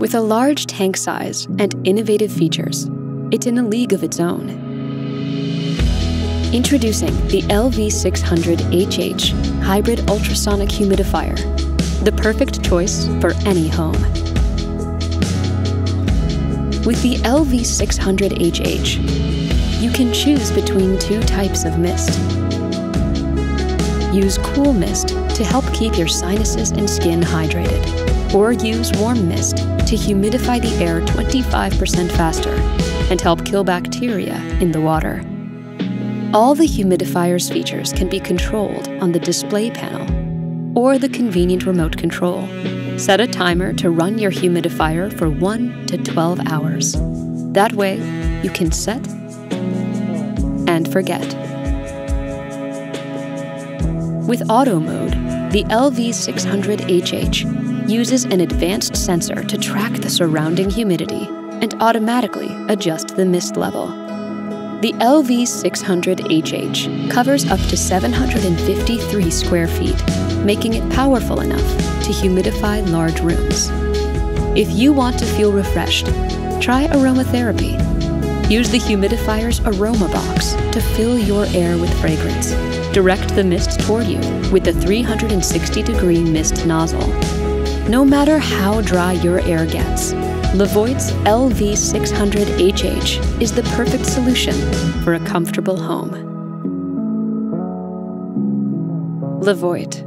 With a large tank size and innovative features, it's in a league of its own. Introducing the LV600HH Hybrid Ultrasonic Humidifier, the perfect choice for any home. With the LV600HH, you can choose between two types of mist. Use cool mist to help keep your sinuses and skin hydrated, or use warm mist to humidify the air 25% faster and help kill bacteria in the water. All the humidifier's features can be controlled on the display panel or the convenient remote control. Set a timer to run your humidifier for 1 to 12 hours. That way, you can set and forget. With auto mode, the LV600HH uses an advanced sensor to track the surrounding humidity and automatically adjust the mist level. The LV600HH covers up to 753 square feet, making it powerful enough to humidify large rooms. If you want to feel refreshed, try aromatherapy. Use the humidifier's aroma box to fill your air with fragrance. Direct the mist toward you with the 360-degree mist nozzle. No matter how dry your air gets, LEVOIT's LV600HH is the perfect solution for a comfortable home. LEVOIT.